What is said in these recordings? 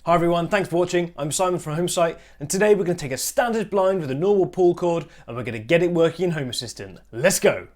Hi everyone, thanks for watching. I'm Simon from HomeSite, and today we're going to take a standard blind with a normal pull cord and we're going to get it working in Home Assistant. Let's go!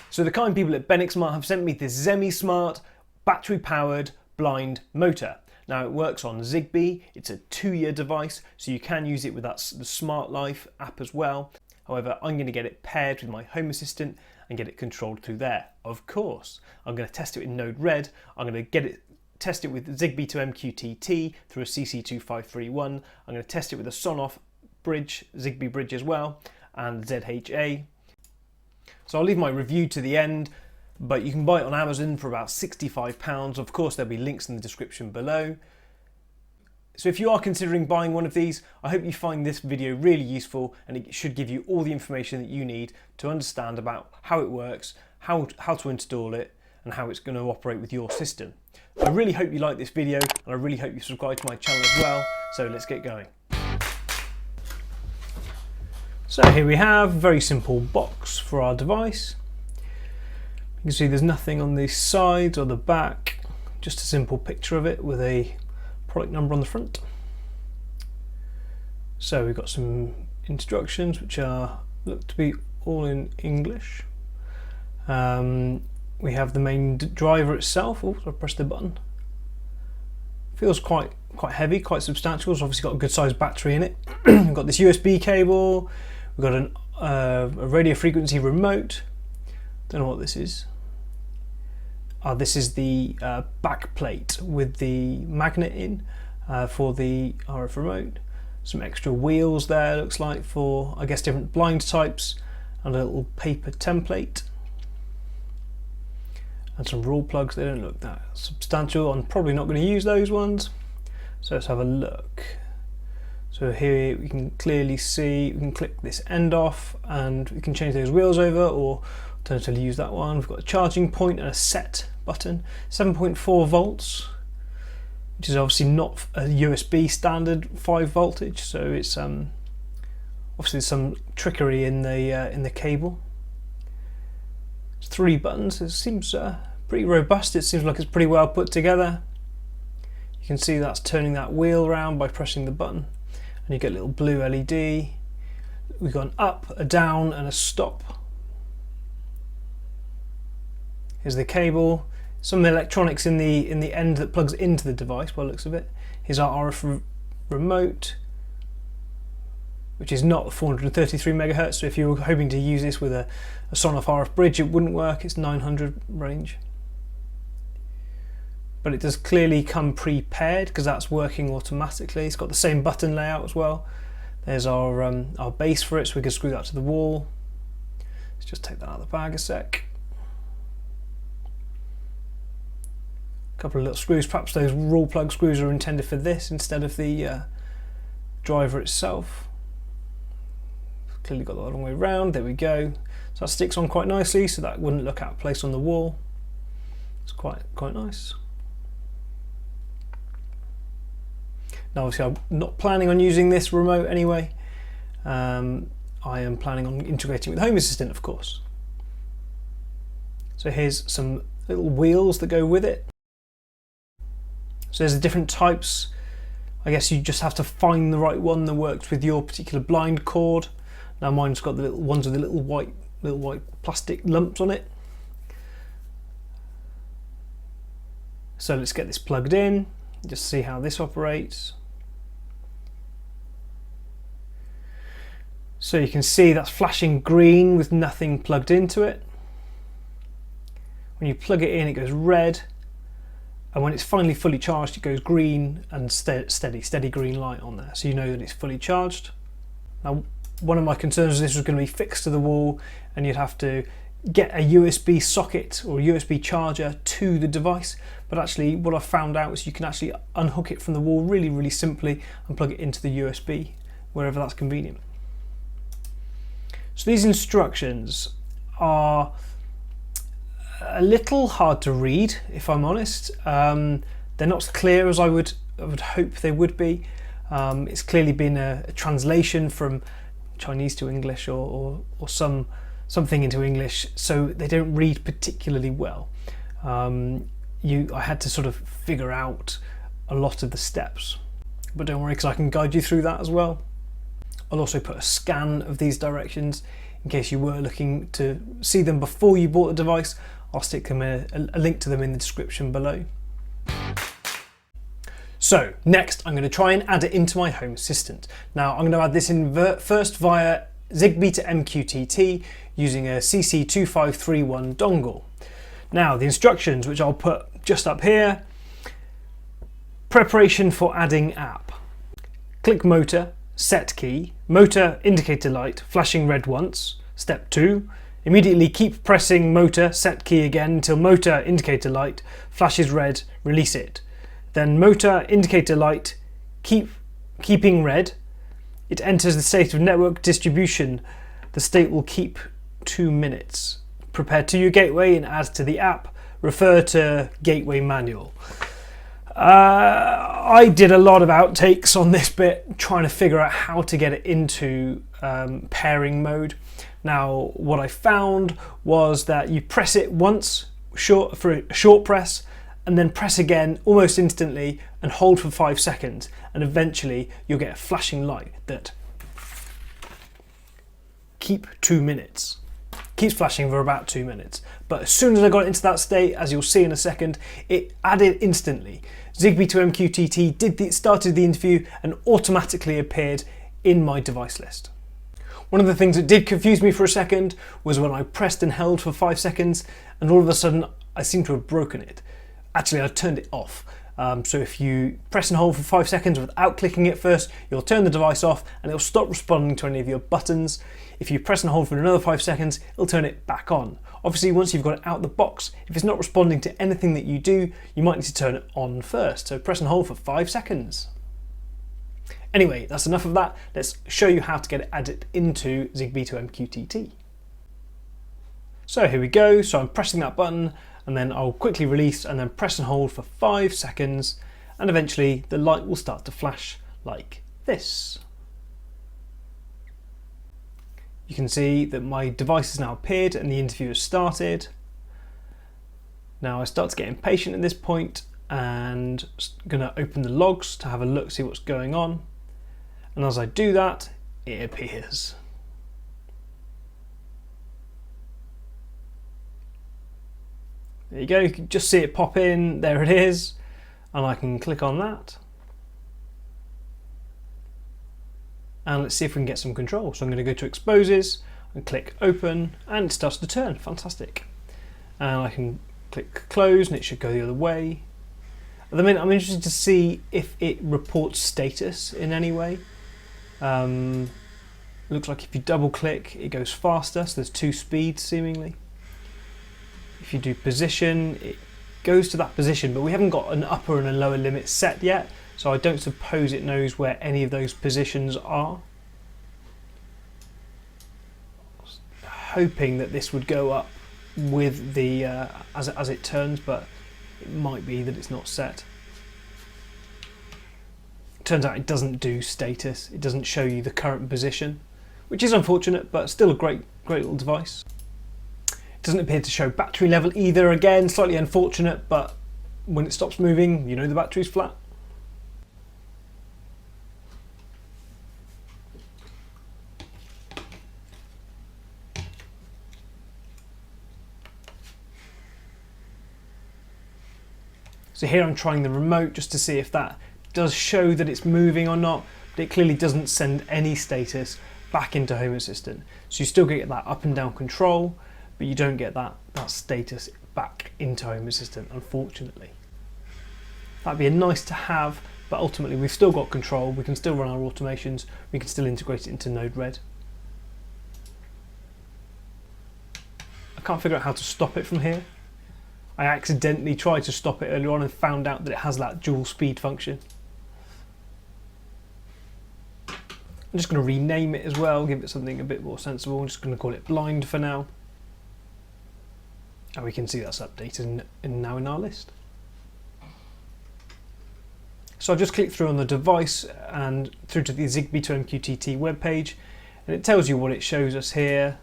So the kind people at Benexmart have sent me this Zemismart battery powered blind motor. Now it works on Zigbee, it's a 2-year device, so you can use it with the Smart Life app as well. However, I'm going to get it paired with my Home Assistant and get it controlled through there. Of course, I'm going to test it in Node Red. I'm going to test it with Zigbee to MQTT through a CC2531. I'm going to test it with a Sonoff bridge, Zigbee bridge as well, and ZHA. So I'll leave my review to the end, but you can buy it on Amazon for about £65. Of course, there'll be links in the description below. So if you are considering buying one of these, I hope you find this video really useful and it should give you all the information that you need to understand about how it works, how to install it, and how it's going to operate with your system. I really hope you like this video and I really hope you subscribe to my channel as well. So let's get going. So here we have a very simple box for our device. You can see there's nothing on the sides or the back, just a simple picture of it with a product number on the front. So we've got some instructions which look to be all in English. We have the main driver itself. Oh, so I pressed the button. Feels quite heavy, quite substantial. It's obviously got a good sized battery in it. We've got this USB cable. We've got a radio frequency remote. Don't know what this is. This is the back plate with the magnet in for the RF remote. Some extra wheels there, looks like, for I guess different blind types, and a little paper template. And some rule plugs. They don't look that substantial. I'm probably not going to use those ones. So let's have a look. So here we can clearly see, we can click this end off and we can change those wheels over, or alternatively use that one. We've got a charging point and a set button. 7.4 volts, which is obviously not a USB standard 5 voltage, so it's obviously some trickery in the cable. It's 3 buttons. It seems pretty robust. It seems like it's pretty well put together. You can see that's turning that wheel around by pressing the button, and you get a little blue LED. We've got an up, a down, and a stop. Here's the cable. Some electronics in the end that plugs into the device by the looks of it. Here's our RF remote, which is not 433 megahertz. So if you were hoping to use this with a Sonoff RF bridge, it wouldn't work. It's 900 range. But it does clearly come pre-paired because that's working automatically. It's got the same button layout as well. There's our base for it, so we can screw that to the wall. Let's just take that out of the bag a sec. A couple of little screws. Perhaps those rule plug screws are intended for this instead of the driver itself. Clearly got that the long way around. There we go. So that sticks on quite nicely, so that wouldn't look out of place on the wall. It's quite nice. Now obviously I'm not planning on using this remote anyway. I am planning on integrating with Home Assistant, of course. So here's some little wheels that go with it. So there's the different types. I guess you just have to find the right one that works with your particular blind cord. Now mine's got the little ones with the little white plastic lumps on it. So let's get this plugged in, just see how this operates. So you can see that's flashing green with nothing plugged into it. When you plug it in, it goes red. And when it's finally fully charged, it goes green and steady green light on there. So you know that it's fully charged. Now, one of my concerns is this was going to be fixed to the wall and you'd have to get a USB socket or a USB charger to the device. But actually what I found out is you can actually unhook it from the wall really simply and plug it into the USB wherever that's convenient. So these instructions are a little hard to read, if I'm honest. They're not as clear as I would hope they would be. It's clearly been a translation from Chinese to English or some something into English, so they don't read particularly well. I had to sort of figure out a lot of the steps, but don't worry, because I can guide you through that as well. I'll also put a scan of these directions in case you were looking to see them before you bought the device. I'll stick them a link to them in the description below. So next I'm going to try and add it into my Home Assistant. Now I'm going to add this in first via Zigbee to MQTT using a CC2531 dongle. Now the instructions, which I'll put just up here: preparation for adding app. Click motor, set key, motor indicator light flashing red once. Step 2, immediately keep pressing motor, set key again until motor indicator light flashes red, release it. Then motor indicator light keeping red. It enters the state of network distribution. The state will keep 2 minutes. Prepare to your gateway and add to the app. Refer to gateway manual. I did a lot of outtakes on this bit, trying to figure out how to get it into pairing mode. Now, what I found was that you press it once for a short press, and then press again almost instantly and hold for 5 seconds, and eventually you'll get a flashing light that keeps flashing for about 2 minutes. But as soon as I got it into that state, as you'll see in a second, it added instantly. Zigbee to MQTT started the interview and automatically appeared in my device list. One of the things that did confuse me for a second was when I pressed and held for 5 seconds, and all of a sudden I seemed to have broken it. Actually, I turned it off. So if you press and hold for 5 seconds without clicking it first, you'll turn the device off and it'll stop responding to any of your buttons. If you press and hold for another 5 seconds, it'll turn it back on. Obviously, once you've got it out the box, if it's not responding to anything that you do, you might need to turn it on first. So press and hold for 5 seconds. Anyway, that's enough of that. Let's show you how to get it added into Zigbee to MQTT. So here we go. So I'm pressing that button, and then I'll quickly release and then press and hold for 5 seconds, and eventually the light will start to flash like this. You can see that my device has now appeared and the interview has started. Now I start to get impatient at this point and I'm going to open the logs to have a look, see what's going on. And as I do that, it appears. There you go, you can just see it pop in, there it is, and I can click on that. And let's see if we can get some control. So I'm going to go to exposes and click open, and it starts to turn, fantastic. And I can click close and it should go the other way. At the minute I'm interested to see if it reports status in any way. Looks like if you double click it goes faster, so there's 2 speeds seemingly. If you do position, it goes to that position, but we haven't got an upper and a lower limit set yet, so I don't suppose it knows where any of those positions are. Hoping that this would go up with the as it turns, but it might be that it's not set. Turns out it doesn't do status, it doesn't show you the current position, which is unfortunate, but still a great little device. It doesn't appear to show battery level either, again slightly unfortunate, but when it stops moving you know the battery's flat. So here I'm trying the remote just to see if that does show that it's moving or not, but it clearly doesn't send any status back into Home Assistant. So you still get that up and down control, but you don't get that status back into Home Assistant, unfortunately. That'd be a nice to have, but ultimately we've still got control, we can still run our automations, we can still integrate it into Node-RED. I can't figure out how to stop it from here. I accidentally tried to stop it earlier on and found out that it has that dual speed function. I'm just going to rename it as well, give it something a bit more sensible. I'm just going to call it blind for now. And we can see that's updated now in our list. So I've just clicked through on the device and through to the Zigbee to MQTT webpage, and it tells you what it shows us here.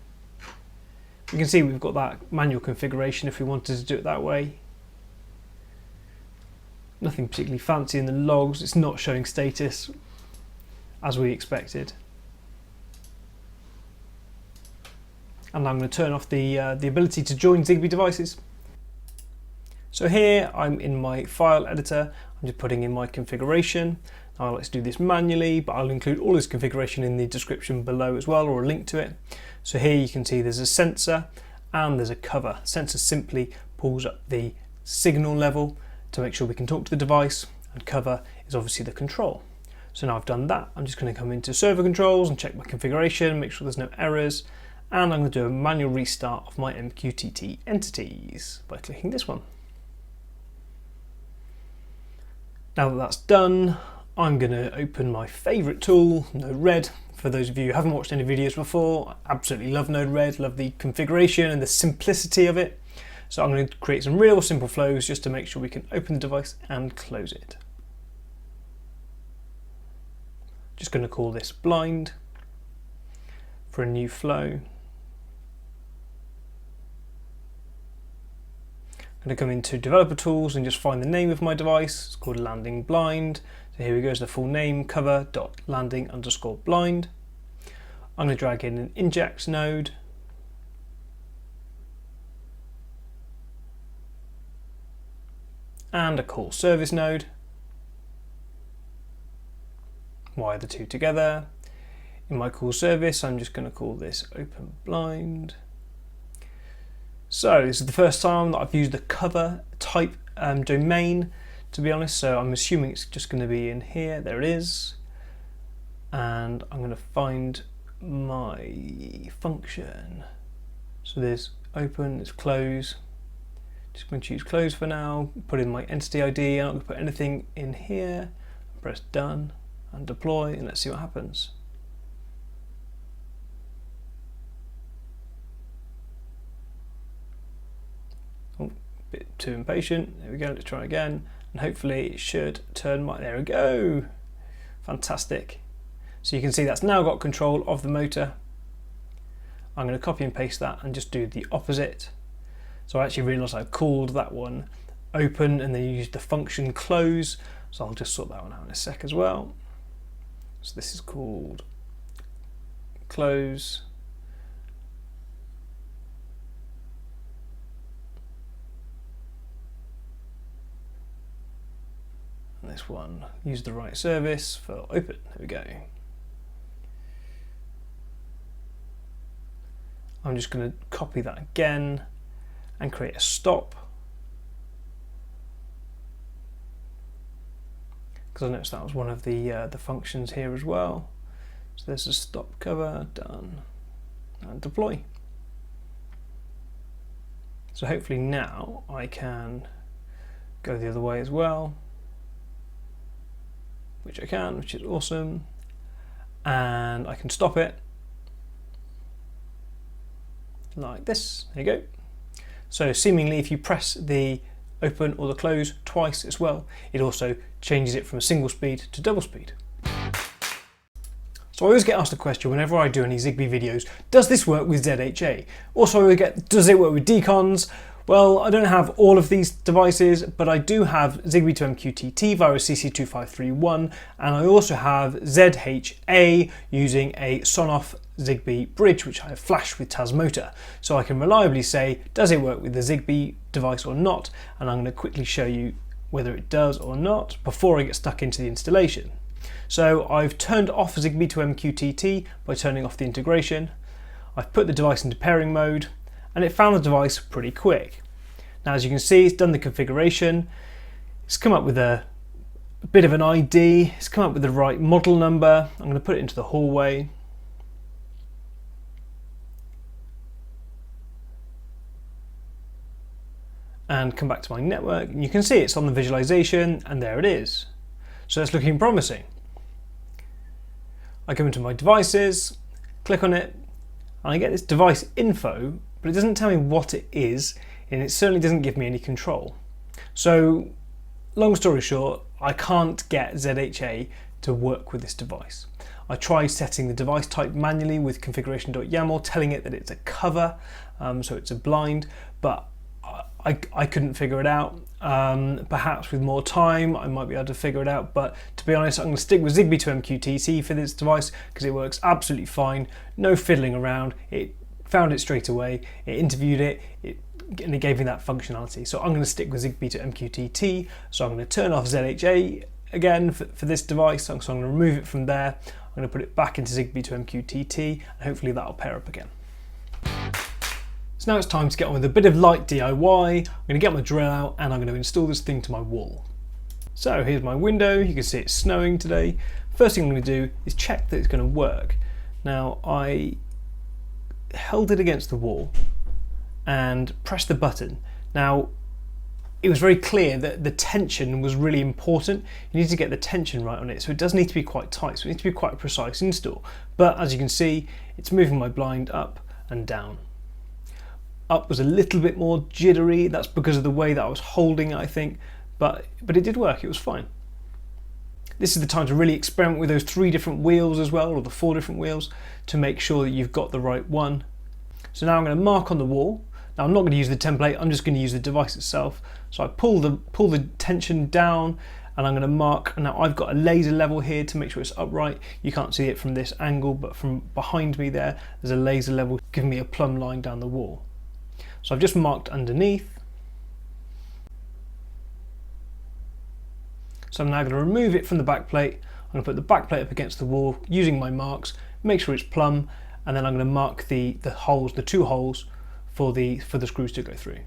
You can see we've got that manual configuration if we wanted to do it that way. Nothing particularly fancy in the logs, it's not showing status as we expected. And I'm going to turn off the ability to join Zigbee devices. So here I'm in my file editor, I'm just putting in my configuration. Now I like to do this manually, but I'll include all this configuration in the description below as well, or a link to it. So here you can see there's a sensor and there's a cover. Sensor simply pulls up the signal level to make sure we can talk to the device, and cover is obviously the control. So now I've done that, I'm just going to come into server controls and check my configuration, make sure there's no errors, and I'm going to do a manual restart of my MQTT entities by clicking this one. Now that that's done, I'm going to open my favourite tool, Node-RED. For those of you who haven't watched any videos before, I absolutely love Node-RED, love the configuration and the simplicity of it. So I'm going to create some real simple flows just to make sure we can open the device and close it. Just going to call this blind for a new flow. I'm going to come into developer tools and just find the name of my device. It's called landing blind. So here we go, is the full name, cover.landing_blind. I'm going to drag in an inject node. And a call service node. Wire the two together. In my call service, I'm just going to call this open blind. So this is the first time that I've used the cover type domain, to be honest. So I'm assuming it's just going to be in here. There it is. And I'm going to find my function. So there's open, there's close. Just going to choose close for now, put in my entity ID, I'm not going to put anything in here, press done and deploy, and let's see what happens. Oh, a bit too impatient, there we go, let's try again, and hopefully it should turn my, there we go, fantastic. So you can see that's now got control of the motor. I'm going to copy and paste that and just do the opposite. So I actually realised I called that one open and then used the function close. So I'll just sort that one out in a sec as well. So this is called close. And this one, use the right service for open. There we go. I'm just going to copy that again and create a stop, because I noticed that was one of the functions here as well. So there's a stop cover, done, and deploy. So hopefully now I can go the other way as well, which I can, which is awesome, and I can stop it like this. There you go. So seemingly if you press the open or the close twice as well, it also changes it from a single speed to double speed. So I always get asked a question whenever I do any Zigbee videos, does this work with ZHA? Also I always get, does it work with decons? Well, I don't have all of these devices, but I do have Zigbee to MQTT via CC2531, and I also have ZHA using a Sonoff Zigbee bridge, which I have flashed with Tasmotor. So I can reliably say, does it work with the Zigbee device or not? And I'm going to quickly show you whether it does or not before I get stuck into the installation. So I've turned off Zigbee to MQTT by turning off the integration. I've put the device into pairing mode, and it found the device pretty quick. Now as you can see, it's done the configuration, it's come up with a bit of an ID, it's come up with the right model number. I'm going to put it into the hallway. And come back to my network, and you can see it's on the visualization, and there it is. So it's looking promising. I come into my devices, click on it, and I get this device info, but it doesn't tell me what it is, and it certainly doesn't give me any control. So, long story short, I can't get ZHA to work with this device. I tried setting the device type manually with configuration.yaml, telling it that it's a cover, so it's a blind, but I couldn't figure it out. Perhaps with more time I might be able to figure it out, but to be honest, I'm going to stick with Zigbee to MQTT for this device because it works absolutely fine. No fiddling around. It found it straight away, it interviewed it, and it gave me that functionality. So I'm going to stick with Zigbee to MQTT. So I'm going to turn off ZHA again for this device. So I'm going to remove it from there. I'm going to put it back into Zigbee to MQTT, and hopefully that'll pair up again. So now it's time to get on with a bit of light DIY. I'm going to get my drill out and I'm going to install this thing to my wall. So here's my window. You can see it's snowing today. First thing I'm going to do is check that it's going to work. Now I held it against the wall and pressed the button. Now it was very clear that the tension was really important. You need to get the tension right on it, so it does need to be quite tight, so it needs to be quite a precise install. But as you can see, it's moving my blind up and down. Up was a little bit more jittery, that's because of the way that I was holding it, I think, but it did work, it was fine. This is the time to really experiment with those 3 different wheels as well, or the 4 different wheels, to make sure that you've got the right one. So now I'm going to mark on the wall. Now I'm not going to use the template, I'm just going to use the device itself. So I pull the tension down and I'm going to mark. Now I've got a laser level here to make sure it's upright. You can't see it from this angle, but from behind me there's a laser level giving me a plumb line down the wall. So I've just marked underneath. So I'm now going to remove it from the back plate. I'm going to put the back plate up against the wall using my marks, make sure it's plumb, and then I'm going to mark the holes, the 2 holes for the screws to go through.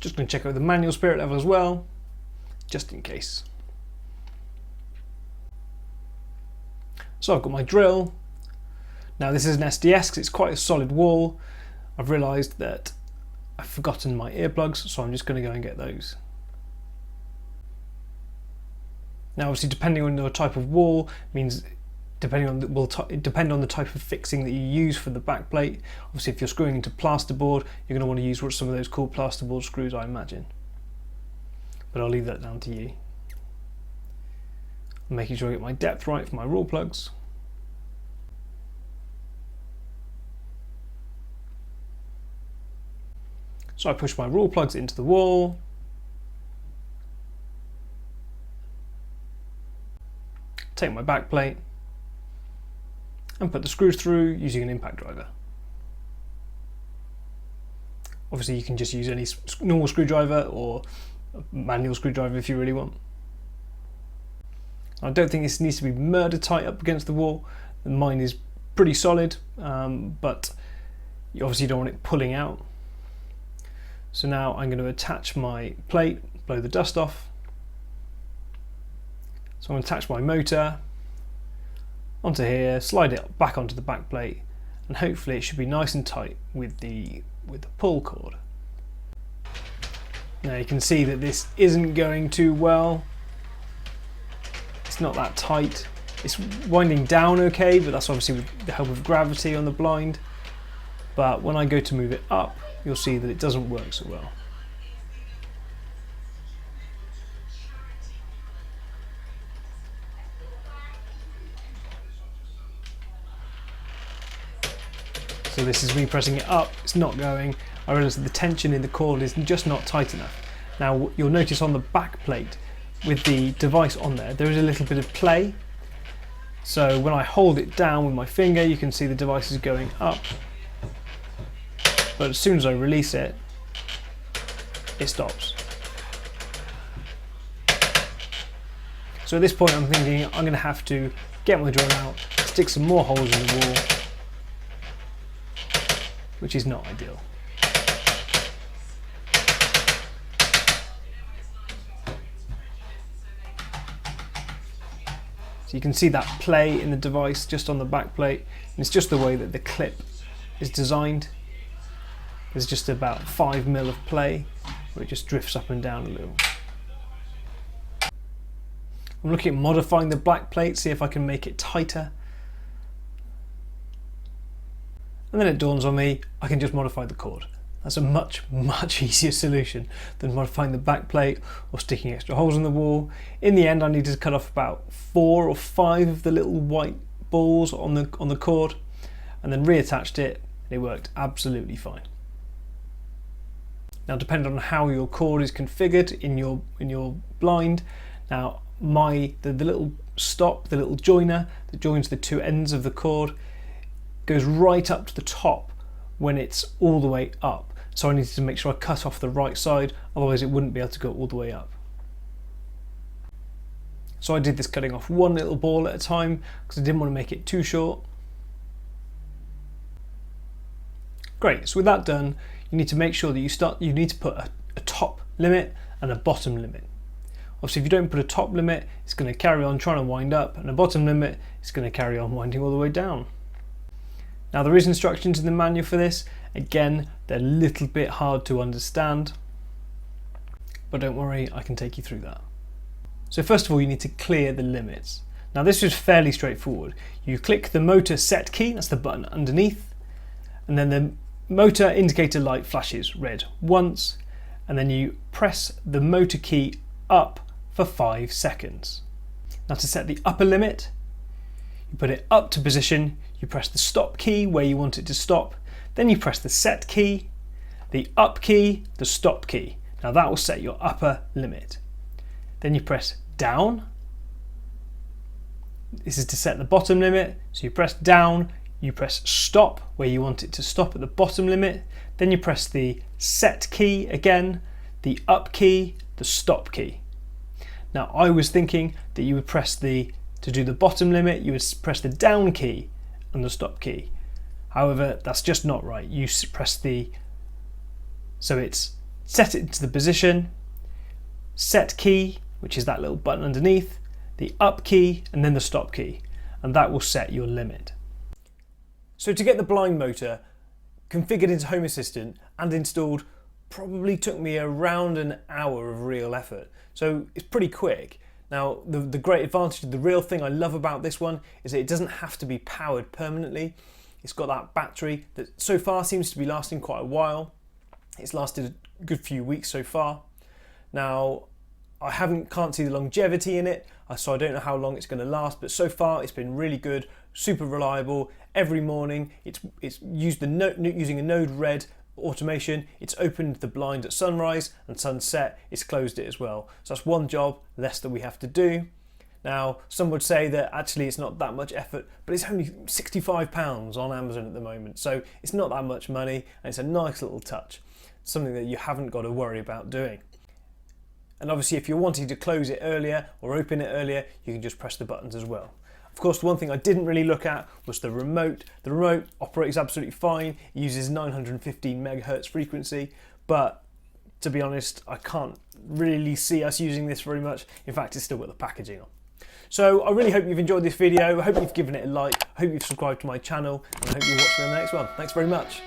Just going to check out the manual spirit level as well, just in case. So I've got my drill. Now this is an SDS because it's quite a solid wall. I've realised that I've forgotten my earplugs, so I'm just going to go and get those. Now obviously depending on your type of wall means will depend on the type of fixing that you use for the back plate. Obviously if you're screwing into plasterboard, you're going to want to use some of those cool plasterboard screws, I imagine. But I'll leave that down to you. I'm making sure I get my depth right for my raw plugs. So I push my raw plugs into the wall. Take my back plate and put the screws through using an impact driver. Obviously you can just use any normal screwdriver or a manual screwdriver if you really want. I don't think this needs to be murder tight up against the wall. Mine is pretty solid, but you obviously don't want it pulling out. So now I'm going to attach my plate, blow the dust off. So I'm going to attach my motor onto here, slide it back onto the back plate, and hopefully it should be nice and tight with the pull cord. Now you can see that this isn't going too well. It's not that tight. It's winding down okay, but that's obviously with the help of gravity on the blind. But when I go to move it up, you'll see that it doesn't work so well. So this is me pressing it up, it's not going. I realise that the tension in the cord is just not tight enough. Now you'll notice on the back plate with the device on there is a little bit of play. So when I hold it down with my finger, you can see the device is going up. But as soon as I release it, it stops. So at this point I'm thinking I'm going to have to get my drill out, stick some more holes in the wall, which is not ideal. So you can see that play in the device just on the back plate, and it's just the way that the clip is designed. There's just about 5 mil of play where it just drifts up and down a little. I'm looking at modifying the back plate, see if I can make it tighter. And then it dawns on me, I can just modify the cord. That's a much easier solution than modifying the back plate or sticking extra holes in the wall. In the end, I needed to cut off about 4 or 5 of the little white balls on the cord, and then reattached it, and it worked absolutely fine. Now, depending on how your cord is configured in your blind, now the little stop, the little joiner that joins the two ends of the cord, goes right up to the top when it's all the way up. So I needed to make sure I cut off the right side, otherwise it wouldn't be able to go all the way up. So I did this cutting off one little ball at a time because I didn't want to make it too short. Great, so with that done, you need to make sure that you need to put a top limit and a bottom limit. Obviously, if you don't put a top limit, it's going to carry on trying to wind up, and a bottom limit is going to carry on winding all the way down. Now, there is instructions in the manual for this. Again, they're a little bit hard to understand, but don't worry, I can take you through that. So first of all, you need to clear the limits. Now, this is fairly straightforward. You click the motor set key, that's the button underneath, and then the motor indicator light flashes red once, and then you press the motor key up for 5 seconds. Now, to set the upper limit, you put it up to position, you press the stop key where you want it to stop, then you press the set key, the up key, the stop key. Now that will set your upper limit. Then you press down. This is to set the bottom limit. So you press down, you press stop where you want it to stop at the bottom limit. Then you press the set key again, the up key, the stop key. Now I was thinking that you would press to do the bottom limit, you would press the down key and the stop key. However, that's just not right. You press so it's set it to the position, set key, which is that little button underneath, the up key, and then the stop key, and that will set your limit. So to get the blind motor configured into Home Assistant and installed probably took me around an hour of real effort. So it's pretty quick. Now, the great advantage, the real thing I love about this one is that it doesn't have to be powered permanently. It's got that battery that so far seems to be lasting quite a while. It's lasted a good few weeks so far. Now, I can't see the longevity in it, so I don't know how long it's going to last, but so far it's been really good, super reliable. Every morning it's used using a Node Red automation. It's opened the blind at sunrise, and sunset it's closed it as well. So that's one job less that we have to do. Now, some would say that actually it's not that much effort, but it's only £65 on Amazon at the moment, so it's not that much money, and it's a nice little touch, something that you haven't got to worry about doing. And obviously, if you're wanting to close it earlier or open it earlier, you can just press the buttons as well. Of course, the one thing I didn't really look at was the remote. The remote operates absolutely fine, it uses 915 megahertz frequency, but to be honest, I can't really see us using this very much. In fact, it's still got the packaging on. So I really hope you've enjoyed this video. I hope you've given it a like. I hope you've subscribed to my channel, and I hope you'll watch me on the next one. Thanks very much.